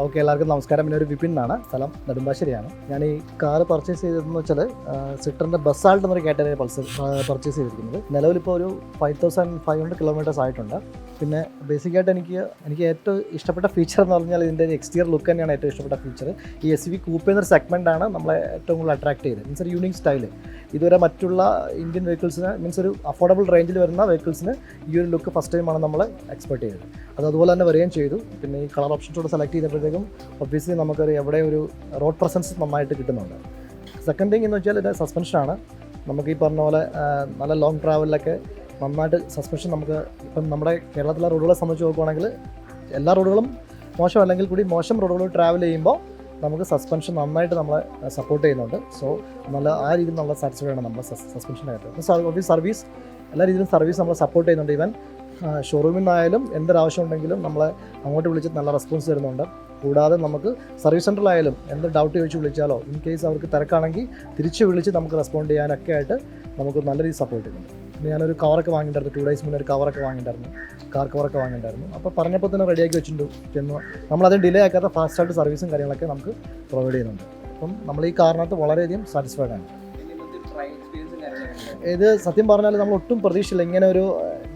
Okay, എല്ലാവർക്കും നമസ്കാരം. പിന്നെ ഒരു വിപിൻ എന്നാണ്, സ്ഥലം നെടുമ്പാശ്ശേരിയാണ്. ഞാൻ ഈ കാറ് പർച്ചേസ് ചെയ്തതെന്ന് വെച്ചാൽ സിട്രൻ്റെ ബസാൾട്ട് എന്നൊരു കാറ്റഗറി പർച്ചേസ് ചെയ്തിരിക്കുന്നത്. നിലവിലിപ്പോൾ ഒരു 5500 കിലോമീറ്റേഴ്സ് ആയിട്ടുണ്ട്. പിന്നെ ബേസിക്കായിട്ട് എനിക്ക് ഏറ്റവും ഇഷ്ടപ്പെട്ട ഫീച്ചർ എന്ന് പറഞ്ഞാൽ ഇതിൻ്റെ എക്സ്റ്റീരിയർ ലുക്ക് തന്നെയാണ് ഏറ്റവും ഇഷ്ടപ്പെട്ട ഫീച്ചർ. ഈ SUV കൂപ്പ എന്നൊരു സെഗ്മെൻറ്റാണ് നമ്മളെ ഏറ്റവും കൂടുതൽ അട്രാക്ട് ചെയ്തത്. മീൻസ് ഒരു യൂണിക് സ്റ്റൈൽ. ഇതുവരെ മറ്റുള്ള ഇന്ത്യൻ വെഹിക്കിൾസിന് മീൻസ് ഒരു അഫോർഡബിൾ റേഞ്ചിൽ വരുന്ന വെഹിക്കിൾസിന് ഈ ഒരു ലുക്ക് ഫസ്റ്റ് ടൈമാണ് നമ്മൾ എക്സ്പെക്ട് ചെയ്തത്. അതുപോലെ തന്നെ വരികയും ചെയ്തു. പിന്നെ ഈ കളർ ഓപ്ഷൻസോട് സെലക്ട് ചെയ്തപ്പോഴത്തേക്കും ഒബ്വിയസ്ലി നമുക്കൊരു എവിടെ ഒരു റോഡ് പ്രസൻസ് നന്നായിട്ട് കിട്ടുന്നുണ്ട്. സെക്കൻഡ് തിങ് എന്ന് വെച്ചാൽ ഇതിൻ്റെ സസ്പെൻഷനാണ്. നമുക്ക് ഈ പറഞ്ഞ പോലെ നല്ല ലോങ് ട്രാവലിലൊക്കെ നന്നായിട്ട് സസ്പെൻഷൻ നമുക്ക് ഇപ്പം നമ്മുടെ കേരളത്തിലെ റോഡുകളെ സംബന്ധിച്ച് നോക്കുകയാണെങ്കിൽ എല്ലാ റോഡുകളും മോശം അല്ലെങ്കിൽ കൂടി മോശം റോഡുകൾ ട്രാവൽ ചെയ്യുമ്പോൾ നമുക്ക് സസ്പെൻഷൻ നന്നായിട്ട് നമ്മളെ സപ്പോർട്ട് ചെയ്യുന്നുണ്ട്. സോ നല്ല ആ രീതിയിൽ നല്ല സാറ്റിസ്ഫൈഡ് ആണ് നമ്മുടെ സസ്പെൻഷൻ്റെ കാര്യത്തിൽ. സർവീസ് എല്ലാ രീതിയിലും സർവീസ് നമ്മളെ സപ്പോർട്ട് ചെയ്യുന്നുണ്ട്. ഈവൻ ഷോറൂമിൽ നിന്നായാലും എന്തൊരാവശ്യം ഉണ്ടെങ്കിലും നമ്മളെ അങ്ങോട്ട് വിളിച്ചിട്ട് നല്ല റെസ്പോൺസ് തരുന്നുണ്ട്. കൂടാതെ നമുക്ക് സർവീസ് സെൻ്ററിലായാലും എന്ത് ഡൗട്ട് ചോദിച്ച് വിളിച്ചാലോ ഇൻ കേസ് അവർക്ക് തിരക്കാണെങ്കിൽ തിരിച്ച് വിളിച്ച് നമുക്ക് റെസ്പോണ്ട് ചെയ്യാനൊക്കെ ആയിട്ട് നമുക്ക് നല്ല രീതിയിൽ സപ്പോർട്ട് ചെയ്യുന്നുണ്ട്. പിന്നെ ഞാനൊരു കവറൊക്കെ വാങ്ങിയിട്ടുണ്ടായിരുന്നു, 2 days മുന്നേ ഒരു കവറൊക്കെ വാങ്ങിയിട്ടുണ്ടായിരുന്നു, കാർ കവറൊക്കെ വാങ്ങിയിട്ടുണ്ടായിരുന്നു. അപ്പോൾ പറഞ്ഞപ്പോൾ തന്നെ റെഡിയാക്കി വെച്ചിട്ടുണ്ട്. ചെന്ന് നമ്മളത് ഡിലേ ആക്കാത്ത ഫാസ്റ്റായിട്ട് സർവീസും കാര്യങ്ങളൊക്കെ നമുക്ക് പ്രൊവൈഡ് ചെയ്യുന്നുണ്ട്. അപ്പം നമ്മൾ ഈ കാറിനകത്ത് വളരെയധികം സാറ്റിസ്ഫൈഡ് ആണ്. ഇത് സത്യം പറഞ്ഞാൽ നമ്മൾ ഒട്ടും പ്രതീക്ഷയില്ല ഇങ്ങനെ ഒരു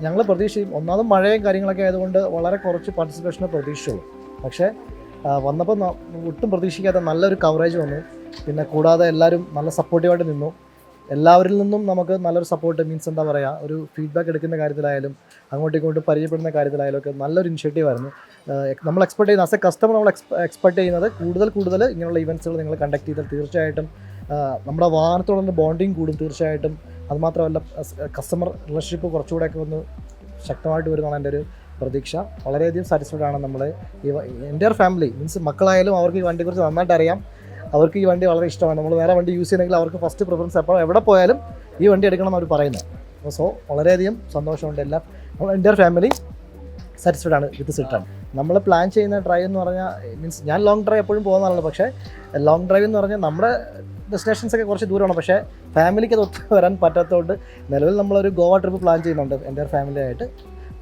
ഞങ്ങൾ പ്രതീക്ഷയും. ഒന്നാമതും മഴയും കാര്യങ്ങളൊക്കെ ആയതുകൊണ്ട് വളരെ കുറച്ച് പാർട്ടിസിപ്പേഷനെ പ്രതീക്ഷിച്ചുള്ളൂ. പക്ഷേ വന്നപ്പോൾ ഒട്ടും പ്രതീക്ഷിക്കാത്ത നല്ലൊരു കവറേജ് വന്നു. പിന്നെ കൂടാതെ എല്ലാവരും നല്ല സപ്പോർട്ടീവായിട്ട് നിന്നു. എല്ലാവരിൽ നിന്നും നമുക്ക് നല്ലൊരു സപ്പോർട്ട്, മീൻസ് എന്താ പറയുക, ഒരു ഫീഡ്ബാക്ക് എടുക്കുന്ന കാര്യത്തിലായാലും അങ്ങോട്ടും ഇങ്ങോട്ടും പരിചയപ്പെടുന്ന കാര്യത്തിലായാലും ഒക്കെ നല്ലൊരു ഇനിഷ്യേറ്റീവായിരുന്നു. നമ്മൾ എക്സ്പെക്ട് ചെയ്യുന്ന ആസ് എ കസ്റ്റമർ നമ്മൾ എക്സ്പെക്ട് ചെയ്യുന്നത് കൂടുതൽ ഇങ്ങനെയുള്ള ഇവൻറ്റ്സുകൾ നിങ്ങൾ കണ്ടക്ട് ചെയ്താൽ തീർച്ചയായിട്ടും നമ്മുടെ വാഹനത്തോടുള്ള ബോണ്ടിങ് കൂടും തീർച്ചയായിട്ടും. അതുമാത്രമല്ല കസ്റ്റമർ റിലേഷൻഷിപ്പ് കുറച്ചുകൂടെയൊക്കെ ഒന്ന് ശക്തമായിട്ട് വരുന്നതാണ് എൻ്റെ ഒരു പ്രതീക്ഷ. വളരെയധികം സാറ്റിസ്ഫൈഡ് ആണ് നമ്മൾ. എൻ്റെ ഫാമിലി മീൻസ് മക്കളായാലും അവർക്ക് ഈ വണ്ടിയെക്കുറിച്ച് നന്നായിട്ട് അറിയാം. അവർക്ക് ഈ വണ്ടി വളരെ ഇഷ്ടമാണ്. നമ്മൾ വേറെ വണ്ടി യൂസ് ചെയ്യണമെങ്കിൽ അവർക്ക് ഫസ്റ്റ് പ്രിഫറൻസ് എപ്പോൾ എവിടെ പോയാലും ഈ വണ്ടി എടുക്കണം എന്ന് അവർ പറയുന്നത്. സോ വളരെയധികം സന്തോഷമുണ്ട്. നമ്മൾ എൻ്റെ ഫാമിലി സാറ്റിസ്ഫൈഡ് ആണ് വിത്ത് സിട്രൺ. നമ്മൾ പ്ലാൻ ചെയ്യുന്ന ഡ്രൈവ് എന്ന് പറഞ്ഞാൽ മീൻസ് ഞാൻ ലോങ് ഡ്രൈവ് എപ്പോഴും പോകുന്നതാണ്. പക്ഷേ ലോങ് ഡ്രൈവ് എന്ന് പറഞ്ഞാൽ നമ്മുടെ ഡെസ്റ്റിനേഷൻസൊക്കെ കുറച്ച് ദൂരമാണ്. പക്ഷേ ഫാമിലിക്ക് അത് ഒത്തു വരാൻ പറ്റാത്തതുകൊണ്ട് നിലവിൽ നമ്മളൊരു ഗോവ ട്രിപ്പ് പ്ലാൻ ചെയ്യുന്നുണ്ട് എൻ്റെ ഫാമിലിയായിട്ട്.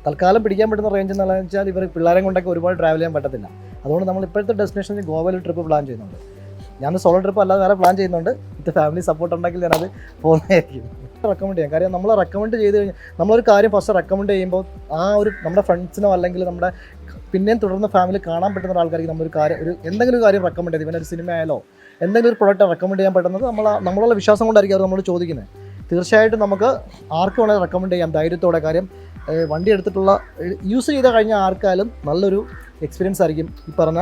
തൽക്കാലം പിടിക്കാൻ പറ്റുന്ന റേഞ്ച് എന്നുള്ളത് വെച്ചാൽ ഇവർ പിള്ളേരെ കൊണ്ടൊക്കെ ഒരുപാട് ട്രാവൽ ചെയ്യാൻ പറ്റത്തില്ല. അതുകൊണ്ട് നമ്മൾ ഇപ്പോഴത്തെ ഡെസ്റ്റിനേഷനിൽ ഗോവയിൽ ട്രിപ്പ് പ്ലാൻ ചെയ്യുന്നുണ്ട്. ഞാൻ സോളോ ട്രിപ്പ് അല്ലാതെ വേറെ പ്ലാൻ ചെയ്യുന്നുണ്ട്. ഇത് ഫാമിലി സപ്പോർട്ട് ഉണ്ടെങ്കിൽ ഞാനത് പോകുന്നതായിരിക്കും. റെക്കമെൻഡ് ചെയ്യാം. കാര്യം നമ്മൾ റെക്കമെൻഡ് ചെയ്ത് കഴിഞ്ഞാൽ നമ്മളൊരു കാര്യം ഫസ്റ്റ് റെക്കമെൻഡ് ചെയ്യുമ്പോൾ ആ ഒരു നമ്മുടെ ഫ്രണ്ട്സിനോ അല്ലെങ്കിൽ നമ്മുടെ പിന്നെയും തുടർന്ന് ഫാമിലി കാണാൻ പറ്റുന്ന ആൾക്കാർക്ക് നമ്മളൊരു കാര്യം എന്തെങ്കിലും ഒരു കാര്യം റെക്കമെൻഡ് ചെയ്ത് ഇവനൊരു സിനിമ ആയാലോ എന്തെങ്കിലും ഒരു പ്രൊഡക്റ്റ് റെക്കമെൻഡ് ചെയ്യാൻ പറ്റുന്നത് നമ്മളുള്ള വിശ്വാസം കൊണ്ടായിരിക്കും അവർ നമ്മൾ ചോദിക്കുന്നത്. തീർച്ചയായിട്ടും നമുക്ക് ആർക്ക് വേണമെങ്കിൽ റെക്കമെൻഡ് ചെയ്യാം ധൈര്യത്തോടെ. കാര്യം വണ്ടി എടുത്തിട്ടുള്ള യൂസ് ചെയ്ത് കഴിഞ്ഞ ആർക്കായാലും നല്ലൊരു എക്സ്പീരിയൻസ് ആയിരിക്കും. ഈ പറഞ്ഞ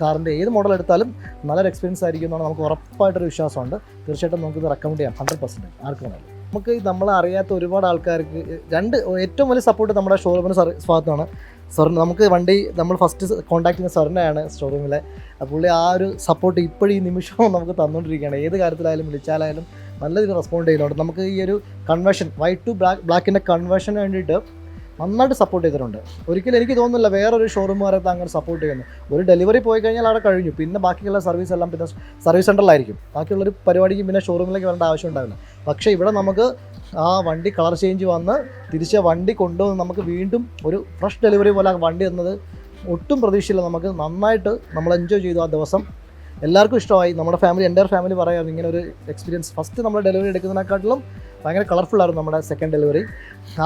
കാറിൻ്റെ ഏത് മോഡൽ എടുത്താലും നല്ലൊരു എക്സ്പീരിയൻസ് ആയിരിക്കും എന്നാണ് നമുക്ക് ഉറപ്പായിട്ടൊരു വിശ്വാസമുണ്ട്. തീർച്ചയായിട്ടും നമുക്കിത് റെക്കമെൻഡ് ചെയ്യാം 100% ആർക്ക് വേണമെങ്കിലും. നമുക്ക് നമ്മളറിയാത്ത ഒരുപാട് ആൾക്കാർക്ക് ഏറ്റവും വലിയ സപ്പോർട്ട് നമ്മുടെ ഷോറൂമിൻ്റെ ഭാഗത്താണ്. നമുക്ക് വണ്ടി നമ്മൾ ഫസ്റ്റ് കോൺടാക്ട് ചെയ്യുന്ന സാറിനെയാണ് ഷോറൂമിലെ. പുള്ളി ആ ഒരു സപ്പോർട്ട് ഇപ്പോഴും ഈ നിമിഷവും നമുക്ക് തന്നുകൊണ്ടിരിക്കുകയാണ്. ഏത് കാര്യത്തിലായാലും വിളിച്ചാലായാലും നല്ല രീതിയിൽ റെസ്പോണ്ട് ചെയ്യുന്നുണ്ട്. നമുക്ക് ഈ ഒരു കൺവേർഷൻ വൈറ്റ് ടു ബ്ലാക്കിൻ്റെ കൺവേർഷന് വേണ്ടിയിട്ട് നന്നായിട്ട് സപ്പോർട്ട് ചെയ്തിട്ടുണ്ട്. ഒരിക്കലും എനിക്ക് തോന്നുന്നില്ല വേറൊരു ഷോറൂമുകാരത്ത് അങ്ങനെ സപ്പോർട്ട് ചെയ്യുന്നു. ഒരു ഡെലിവറി പോയി കഴിഞ്ഞാൽ അവിടെ കഴിഞ്ഞു. പിന്നെ ബാക്കിയുള്ള സർവീസ് എല്ലാം പിന്നെ സർവീസ് സെൻ്ററിലായിരിക്കും. ബാക്കിയുള്ളൊരു പരിപാടിക്ക് പിന്നെ ഷോറൂമിലേക്ക് വരേണ്ട ആവശ്യം ഉണ്ടാവില്ല. പക്ഷേ ഇവിടെ നമുക്ക് ആ വണ്ടി കളർ ചേഞ്ച് വന്ന് തിരിച്ച് വണ്ടി കൊണ്ടുവന്ന് നമുക്ക് വീണ്ടും ഒരു ഫ്രഷ് ഡെലിവറി പോലെ വണ്ടി എന്നത് ഒട്ടും പ്രതീക്ഷയില്ല. നമുക്ക് നന്നായിട്ട് നമ്മൾ എൻജോയ് ചെയ്തു ആ ദിവസം. എല്ലാവർക്കും ഇഷ്ടമായി. നമ്മുടെ ഫാമിലി എൻ്റെ ഫാമിലി പറയാം ഇങ്ങനെ ഒരു എക്സ്പീരിയൻസ്. ഫസ്റ്റ് നമ്മൾ ഡെലിവറി എടുക്കുന്നതിനെക്കാട്ടിലും ഭയങ്കര കളർഫുള്ളായിരുന്നു നമ്മുടെ സെക്കൻഡ് ഡെലിവറി.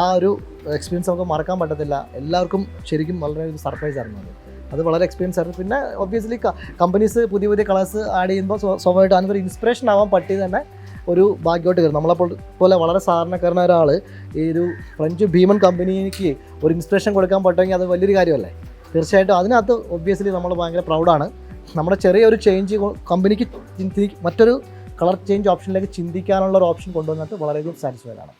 ആ ഒരു എക്സ്പീരിയൻസ് നമുക്ക് മറക്കാൻ പറ്റത്തില്ല. എല്ലാവർക്കും ശരിക്കും വളരെ ഒരു സർപ്രൈസ് ആയിരുന്നു. അത് വളരെ എക്സ്പീരിയൻസ് ആയിരുന്നു. പിന്നെ ഒബ്വിയസ്ലി കമ്പനീസ് പുതിയ പുതിയ ആഡ് ചെയ്യുമ്പോൾ സ്വാഭാവികമായിട്ട് അതിനൊരു ഇൻസ്പിറേഷൻ ആവാൻ പറ്റിയത് തന്നെ ഒരു ഭാഗ്യമായിട്ട് കയറും. നമ്മളെപ്പോലെ വളരെ സാധാരണക്കാരനായ ഒരാൾ ഈ ഒരു ഫ്രഞ്ച് ഭീമൻ കമ്പനിക്ക് ഒരു ഇൻസ്പിറേഷൻ കൊടുക്കാൻ പറ്റുമെങ്കിൽ അത് വലിയൊരു കാര്യമല്ലേ. തീർച്ചയായിട്ടും അതിനകത്ത് ഒബ്വിയസ്ലി നമ്മൾ ഭയങ്കര പ്രൗഡാണ്. നമ്മുടെ ചെറിയൊരു ചേഞ്ച് കമ്പനിക്ക് മറ്റൊരു കളർ ചേഞ്ച് ഓപ്ഷനിലേക്ക് ചിന്തിക്കാനുള്ള ഒരു ഓപ്ഷൻ കൊണ്ടുവന്നിട്ട് വളരെയധികം സാറ്റിസ്ഫൈഡ് ആണ്.